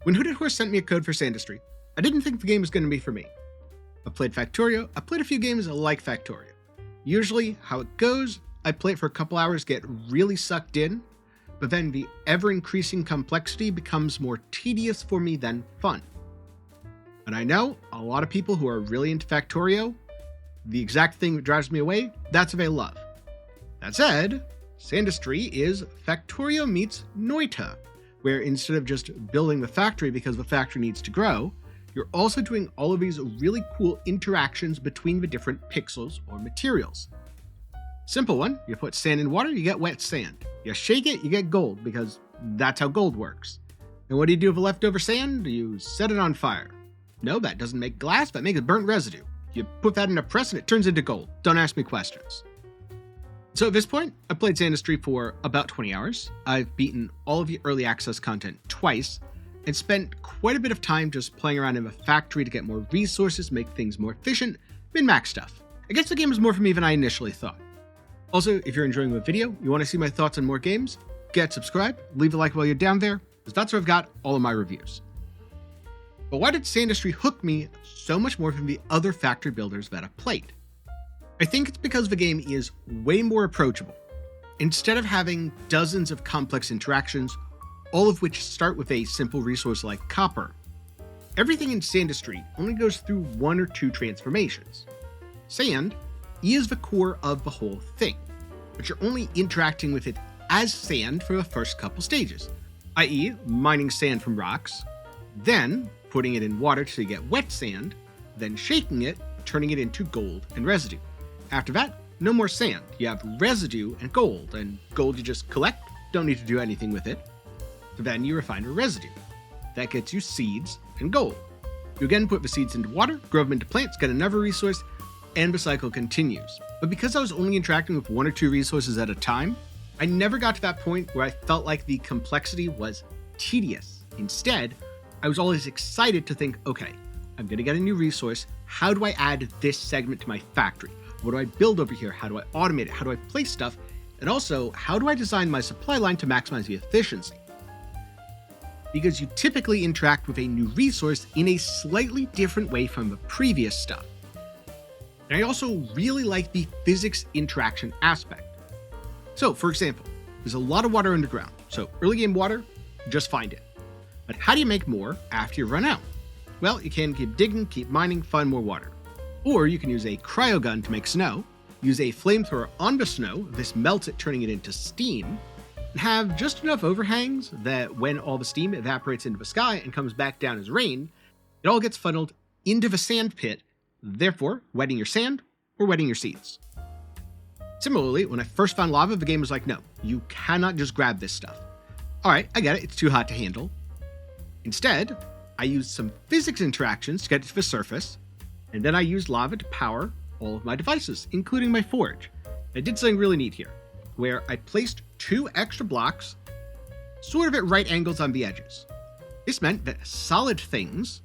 When Hooded Horse sent me a code for Sandustry, I didn't think the game was going to be for me. I've played Factorio, I've played a few games like Factorio. Usually, how it goes, I play it for a couple hours, get really sucked in, but then the ever-increasing complexity becomes more tedious for me than fun. And I know a lot of people who are really into Factorio, the exact thing that drives me away, that's what they love. That said, Sandustry is Factorio meets Noita, where instead of just building the factory because the factory needs to grow, you're also doing all of these really cool interactions between the different pixels or materials. Simple one, you put sand in water, you get wet sand. You shake it, you get gold, because that's how gold works. And what do you do with the leftover sand? You set it on fire. No, that doesn't make glass, that makes burnt residue. You put that in a press and it turns into gold. Don't ask me questions. So at this point, I've played Sandustry for about 20 hours. I've beaten all of the early access content twice, and spent quite a bit of time just playing around in the factory to get more resources, make things more efficient, min-max stuff. I guess the game is more for me than I initially thought. Also, if you're enjoying the video, you want to see my thoughts on more games, get subscribed, leave a like while you're down there, because that's where I've got all of my reviews. But why did Sandustry hook me so much more than the other factory builders that I've played? I think it's because the game is way more approachable. Instead of having dozens of complex interactions, all of which start with a simple resource like copper, everything in Sandustry only goes through one or two transformations. Sand is the core of the whole thing, but you're only interacting with it as sand for the first couple stages, i.e. mining sand from rocks, then putting it in water till you get wet sand, then shaking it, turning it into gold and residue. After that, no more sand. You have residue and gold you just collect, don't need to do anything with it. So then you refine a residue. That gets you seeds and gold. You again put the seeds into water, grow them into plants, get another resource, and the cycle continues. But because I was only interacting with one or two resources at a time, I never got to that point where I felt like the complexity was tedious. Instead, I was always excited to think, okay, I'm going to get a new resource. How do I add this segment to my factory? What do I build over here? How do I automate it? How do I place stuff? And also, how do I design my supply line to maximize the efficiency? Because you typically interact with a new resource in a slightly different way from the previous stuff. And I also really like the physics interaction aspect. So, for example, there's a lot of water underground, so early game water, just find it. But how do you make more after you run out? Well, you can keep digging, keep mining, find more water. Or you can use a cryogun to make snow, use a flamethrower on the snow, this melts it, turning it into steam, and have just enough overhangs that when all the steam evaporates into the sky and comes back down as rain, it all gets funneled into the sand pit, therefore wetting your sand or wetting your seeds. Similarly, when I first found lava, the game was like, no, you cannot just grab this stuff. Alright, I get it, it's too hot to handle. Instead, I used some physics interactions to get to the surface, and then I used lava to power all of my devices, including my forge. I did something really neat here, where I placed 2 extra blocks, sort of at right angles on the edges. This meant that solid things,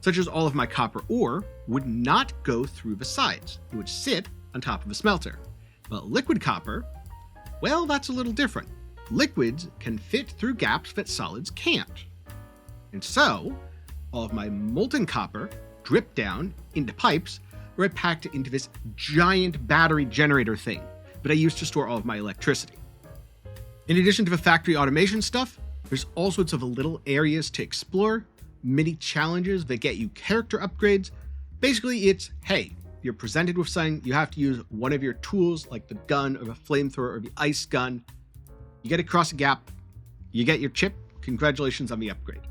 such as all of my copper ore, would not go through the sides. It would sit on top of a smelter. But liquid copper, well, that's a little different. Liquids can fit through gaps that solids can't. And so, all of my molten copper dripped down into pipes where I packed it into this giant battery generator thing that I used to store all of my electricity. In addition to the factory automation stuff, there's all sorts of little areas to explore, mini challenges that get you character upgrades. Basically, it's, hey, you're presented with something, you have to use one of your tools like the gun or the flamethrower or the ice gun. You get across a gap, you get your chip, congratulations on the upgrade.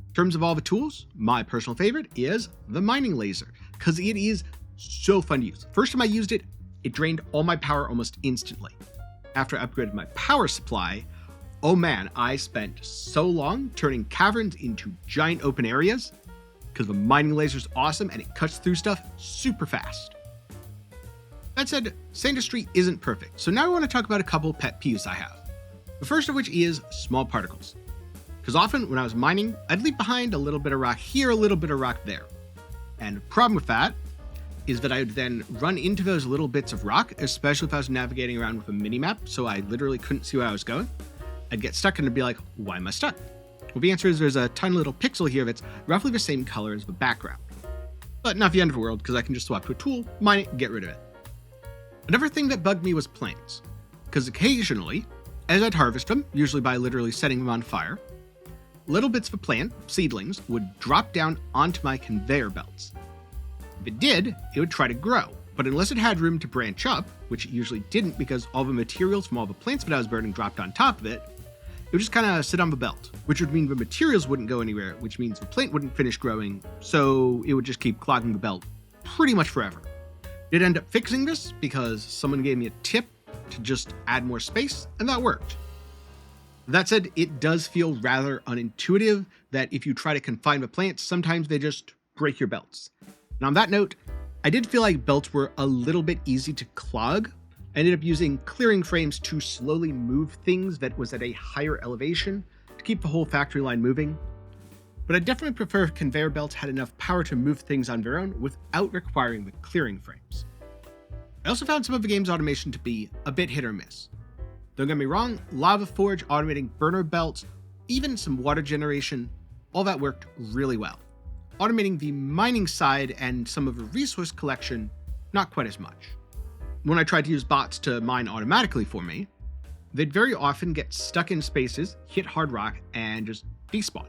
In terms of all the tools, my personal favorite is the mining laser, because it is so fun to use. First time I used it, it drained all my power almost instantly. After I upgraded my power supply, oh man, I spent so long turning caverns into giant open areas, because the mining laser is awesome and it cuts through stuff super fast. That said, Sandustry isn't perfect, so now I want to talk about a couple pet peeves I have. The first of which is small particles. Because often when I was mining, I'd leave behind a little bit of rock here, a little bit of rock there. And the problem with that is that I would then run into those little bits of rock, especially if I was navigating around with a mini-map, so I literally couldn't see where I was going. I'd get stuck and I'd be like, why am I stuck? Well, the answer is there's a tiny little pixel here that's roughly the same color as the background. But not the end of the world, because I can just swap to a tool, mine it, and get rid of it. Another thing that bugged me was plants, because occasionally, as I'd harvest them, usually by literally setting them on fire, little bits of a plant, seedlings, would drop down onto my conveyor belts. If it did, it would try to grow, but unless it had room to branch up, which it usually didn't because all the materials from all the plants that I was burning dropped on top of it, it would just kind of sit on the belt, which would mean the materials wouldn't go anywhere, which means the plant wouldn't finish growing, so it would just keep clogging the belt pretty much forever. Did end up fixing this because someone gave me a tip to just add more space, and that worked. That said, it does feel rather unintuitive that if you try to confine the plants, sometimes they just break your belts. And on that note, I did feel like belts were a little bit easy to clog. I ended up using clearing frames to slowly move things that was at a higher elevation to keep the whole factory line moving. But I definitely prefer if conveyor belts had enough power to move things on their own without requiring the clearing frames. I also found some of the game's automation to be a bit hit or miss. Don't get me wrong, Lava Forge, automating burner belts, even some water generation, all that worked really well. Automating the mining side and some of the resource collection, not quite as much. When I tried to use bots to mine automatically for me, they'd very often get stuck in spaces, hit hard rock, and just despawn.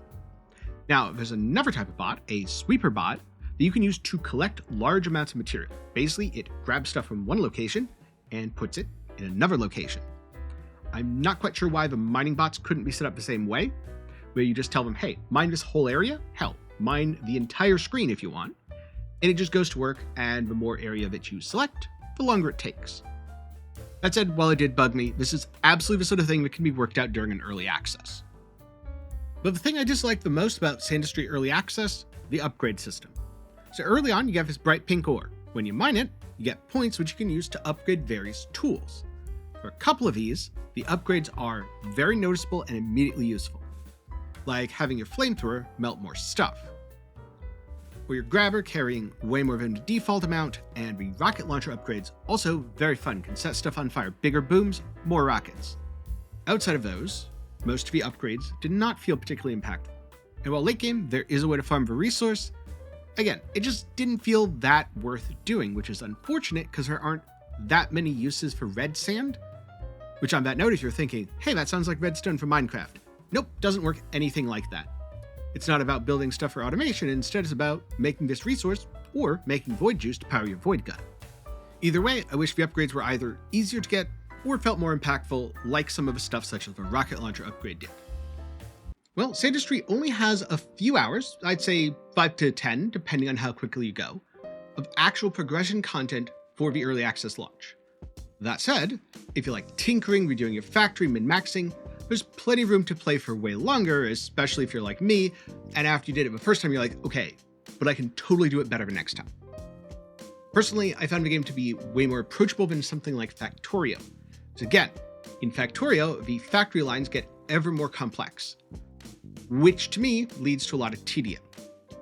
Now, there's another type of bot, a sweeper bot, that you can use to collect large amounts of material. Basically, it grabs stuff from one location and puts it in another location. I'm not quite sure why the mining bots couldn't be set up the same way, where you just tell them, hey, mine this whole area, hell, mine the entire screen if you want, and it just goes to work, and the more area that you select, the longer it takes. That said, while it did bug me, this is absolutely the sort of thing that can be worked out during an early access. But the thing I dislike the most about Sandustry Early Access, the upgrade system. So early on, you get this bright pink ore. When you mine it, you get points which you can use to upgrade various tools. For a couple of these, the upgrades are very noticeable and immediately useful, like having your flamethrower melt more stuff, or your grabber carrying way more than the default amount, and the rocket launcher upgrades, also very fun, can set stuff on fire, bigger booms, more rockets. Outside of those, most of the upgrades did not feel particularly impactful, and while late game there is a way to farm the resource, again, it just didn't feel that worth doing, which is unfortunate because there aren't that many uses for red sand. Which on that note, if you're thinking, hey, that sounds like redstone from Minecraft. Nope, doesn't work anything like that. It's not about building stuff for automation, instead it's about making this resource or making void juice to power your void gun. Either way, I wish the upgrades were either easier to get or felt more impactful, like some of the stuff such as the rocket launcher upgrade did. Well, Sandustry only has a few hours, I'd say 5 to 10, depending on how quickly you go, of actual progression content for the early access launch. That said, if you like tinkering, redoing your factory, min-maxing, there's plenty of room to play for way longer, especially if you're like me, and after you did it the first time, you're like, okay, but I can totally do it better the next time. Personally, I found the game to be way more approachable than something like Factorio. So again, in Factorio, the factory lines get ever more complex, which to me leads to a lot of tedium.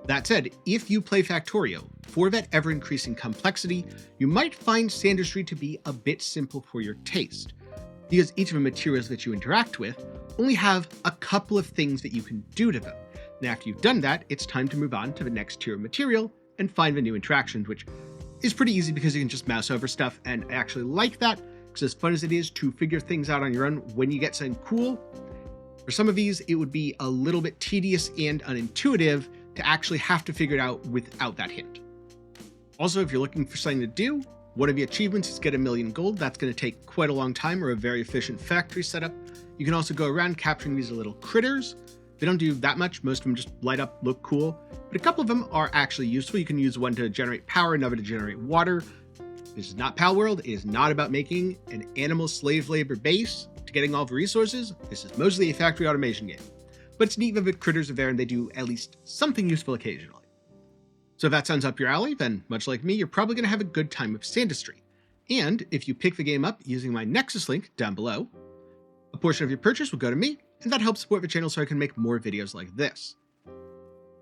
That said, if you play Factorio, for that ever-increasing complexity, you might find Sandustry to be a bit simple for your taste, because each of the materials that you interact with only have a couple of things that you can do to them. And after you've done that, it's time to move on to the next tier of material and find the new interactions, which is pretty easy because you can just mouse over stuff, and I actually like that, because as fun as it is to figure things out on your own when you get something cool, for some of these, it would be a little bit tedious and unintuitive to actually have to figure it out without that hint. Also, if you're looking for something to do, one of the achievements is get 1,000,000 gold. That's going to take quite a long time or a very efficient factory setup. You can also go around capturing these little critters. They don't do that much. Most of them just light up, look cool. But a couple of them are actually useful. You can use one to generate power, another to generate water. This is not Pal World. It is not about making an animal slave labor base to getting all the resources. This is mostly a factory automation game. But it's neat that the critters are there and they do at least something useful occasionally. So if that sounds up your alley, then much like me, you're probably going to have a good time with Sandustry. And if you pick the game up using my Nexus link down below, a portion of your purchase will go to me, and that helps support the channel so I can make more videos like this.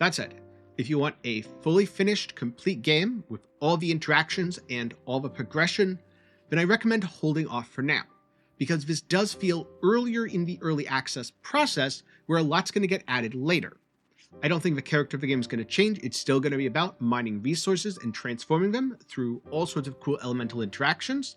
That said, if you want a fully finished, complete game with all the interactions and all the progression, then I recommend holding off for now, because this does feel earlier in the early access process where a lot's going to get added later. I don't think the character of the game is going to change. It's still going to be about mining resources and transforming them through all sorts of cool elemental interactions,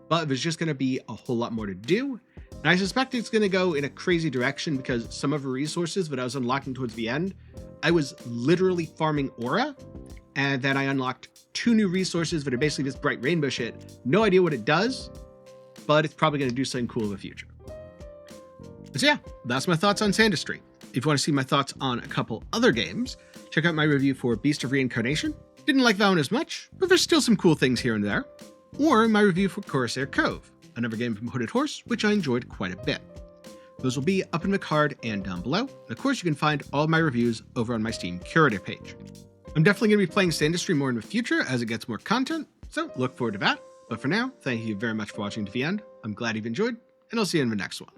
but there's just going to be a whole lot more to do. And I suspect it's going to go in a crazy direction because some of the resources that I was unlocking towards the end, I was literally farming aura, and then I unlocked 2 new resources that are basically this bright rainbow shit. No idea what it does, but it's probably going to do something cool in the future. But yeah, that's my thoughts on Sandustry. If you want to see my thoughts on a couple other games, check out my review for Beast of Reincarnation. Didn't like that one as much, but there's still some cool things here and there. Or my review for Corsair Cove, another game from Hooded Horse, which I enjoyed quite a bit. Those will be up in the card and down below. And of course, you can find all of my reviews over on my Steam curator page. I'm definitely going to be playing Sandustry more in the future as it gets more content, so look forward to that. But for now, thank you very much for watching to the end. I'm glad you've enjoyed, and I'll see you in the next one.